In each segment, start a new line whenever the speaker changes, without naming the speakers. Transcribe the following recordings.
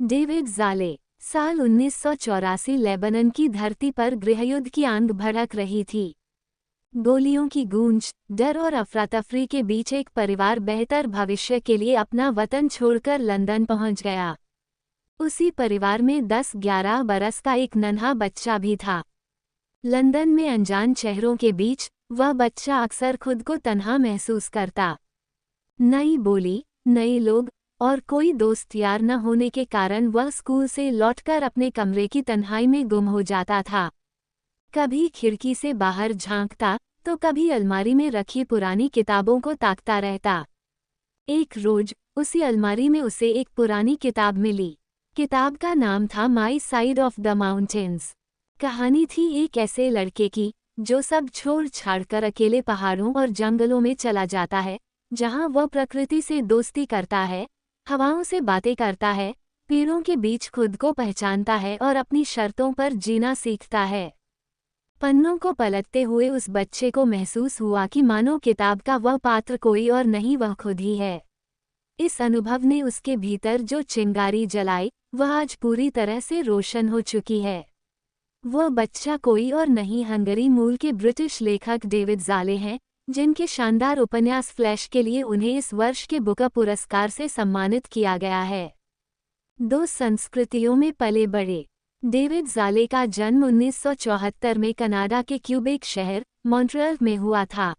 David Zale. साल 1984 Lebanon की धरती पर गृहयुद्ध की आंध भड़क रही थी। गोलियों की गूंज, डर और अफरा-तफरी के बीच एक परिवार बेहतर भविष्य के लिए अपना वतन छोड़कर लंदन पहुंच गया। उसी परिवार में 10-11 बरस का एक नन्हा बच्चा भी था। लंदन में अनजान चेहरों के बीच वह बच्चा अक्सर खुद को तन्हा महसूस करता। नई बोली, नए लोग और कोई दोस्त यार न होने के कारण वह स्कूल से लौटकर अपने कमरे की तन्हाई में गुम हो जाता था। कभी खिड़की से बाहर झांकता तो कभी अलमारी में रखी पुरानी किताबों को ताकता रहता। एक रोज उसी अलमारी में उसे एक पुरानी किताब मिली। किताब का नाम था my side of the mountains. कहानी थी एक ऐसे लड़के की जो सब छोड़ छाड़कर अकेले पहाड़ों और जंगलों में चला जाता है, जहां वह प्रकृति से दोस्ती करता है, हवाओं से बातें करता है, पेड़ों के बीच खुद को पहचानता है और अपनी शर्तों पर जीना सीखता है। पन्नों को पलटते हुए उस बच्चे को महसूस हुआ कि मानो किताब का वह पात्र कोई और नहीं, वह खुद ही है। इस अनुभव ने उसके भीतर जो चिंगारी जलाई वह आज पूरी तरह से रोशन हो चुकी है। वह बच्चा कोई और नहीं, हंगरी मूल के ब्रिटिश लेखक डेविड ज़ाले हैं, जिनके शानदार उपन्यास फ्लैश के लिए उन्हें इस वर्ष के बुकर पुरस्कार से सम्मानित किया गया है। दो संस्कृतियों में पले बड़े डेविड ज़ाले का जन्म 1974 में कनाडा के क्यूबेक शहर मॉन्ट्रियल में हुआ था,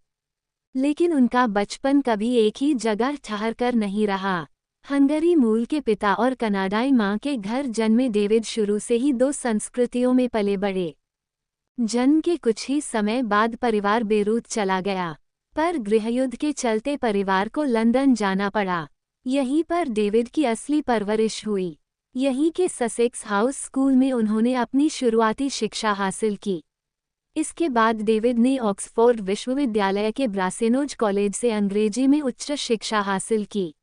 लेकिन उनका बचपन कभी एक ही जगह ठहरकर नहीं रहा। हंगरी मूल के पिता और कनाडाई मां के घर जन्मे डेविड शुरू से ही दो संस्कृतियों में पले बड़े। जन्म के कुछ ही समय बाद परिवार बेरूत चला गया, पर गृहयुद्ध के चलते परिवार को लंदन जाना पड़ा। यहीं पर डेविड की असली परवरिश हुई। यहीं के ससेक्स हाउस स्कूल में उन्होंने अपनी शुरुआती शिक्षा हासिल की। इसके बाद डेविड ने ऑक्सफोर्ड विश्वविद्यालय के ब्रासेनोज कॉलेज से अंग्रेजी में उच्च शिक्षा हासिल की।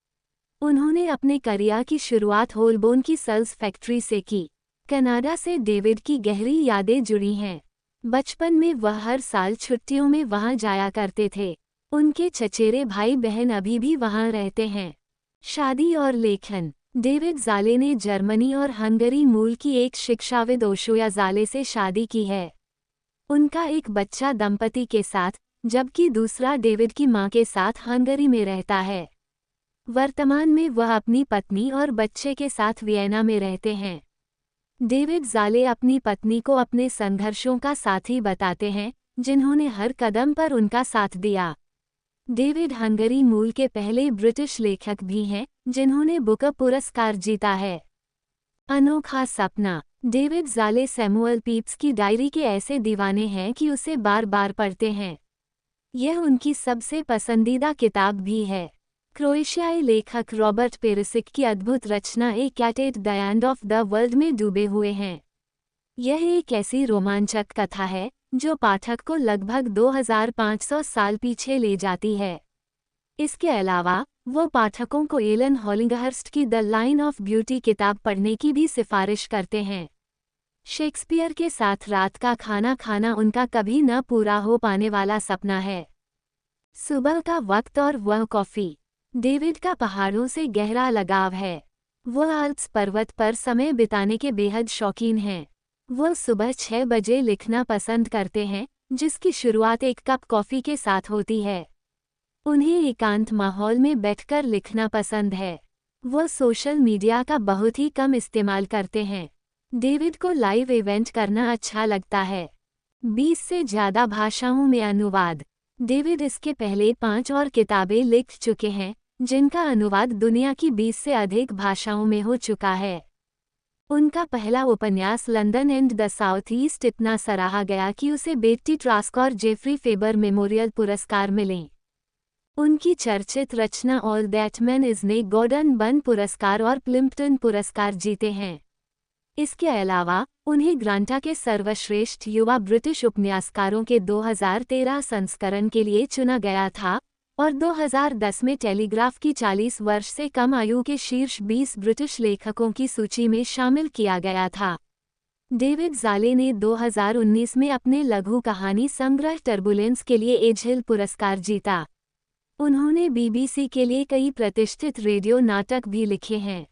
उन्होंने अपने करियर की शुरुआत होलबोर्न की सल्स फैक्ट्री से की। कनाडा से डेविड की गहरी यादें जुड़ी हैं। बचपन में वह हर साल छुट्टियों में वहां जाया करते थे। उनके चचेरे भाई बहन अभी भी वहां रहते हैं। शादी और लेखन। डेविड ज़ाले ने जर्मनी और हंगरी मूल की एक शिक्षाविद ओशोया ज़ाले से शादी की है। उनका एक बच्चा दंपति के साथ, जबकि दूसरा डेविड की मां के साथ हंगरी में रहता है। वर्तमान में वह अपनी पत्नी और बच्चे के साथ वियना में रहते हैं। डेविड ज़ाले अपनी पत्नी को अपने संघर्षों का साथी बताते हैं, जिन्होंने हर कदम पर उनका साथ दिया। डेविड हंगरी मूल के पहले ब्रिटिश लेखक भी हैं, जिन्होंने बुकर पुरस्कार जीता है। अनोखा सपना। डेविड ज़ाले सैमुअल पीप्स की डायरी के ऐसे दीवाने हैं कि उसे बार बार पढ़ते हैं। यह उनकी सबसे पसंदीदा किताब भी है। क्रोएशियाई लेखक रॉबर्ट पेरिसिक की अद्भुत रचना a cat at the end of the world में डूबे हुए हैं। यह एक ऐसी रोमांचक कथा है जो पाठक को लगभग 2500 साल पीछे ले जाती है। इसके अलावा वो पाठकों को एलन हॉलिंगहर्स्ट की द लाइन ऑफ ब्यूटी किताब पढ़ने की भी सिफारिश करते हैं। शेक्सपियर के साथ रात का खाना खाना उनका कभी न पूरा हो पाने वाला सपना है। सुबह का वक्त और वह कॉफ़ी। डेविड का पहाड़ों से गहरा लगाव है। वह आल्प्स पर्वत पर समय बिताने के बेहद शौकीन हैं। वह सुबह 6 बजे लिखना पसंद करते हैं, जिसकी शुरुआत एक कप कॉफ़ी के साथ होती है। उन्हें एकांत माहौल में बैठकर लिखना पसंद है। वह सोशल मीडिया का बहुत ही कम इस्तेमाल करते हैं। डेविड को लाइव इवेंट करना अच्छा लगता है। 20 से ज़्यादा भाषाओं में अनुवाद। डेविड इसके पहले 5 और किताबें लिख चुके हैं, जिनका अनुवाद दुनिया की 20 से अधिक भाषाओं में हो चुका है। उनका पहला उपन्यास London and the south east इतना सराहा गया कि उसे बेट्टी ट्रास्क और जेफरी फेबर मेमोरियल पुरस्कार मिले। उनकी चर्चित रचना ऑल दैट मैन इज ने गॉर्डन बर्न पुरस्कार और प्लिम्पटन पुरस्कार जीते हैं। इसके अलावा उन्हें ग्रांटा के सर्वश्रेष्ठ युवा ब्रिटिश उपन्यासकारों के 2013 संस्करण के लिए चुना गया था और 2010 में टेलीग्राफ की 40 वर्ष से कम आयु के शीर्ष 20 ब्रिटिश लेखकों की सूची में शामिल किया गया था। डेविड ज़ाले ने 2019 में अपने लघु कहानी संग्रह टर्बुलेंस के लिए एजहिल पुरस्कार जीता। उन्होंने बीबीसी के लिए कई प्रतिष्ठित रेडियो नाटक भी लिखे हैं।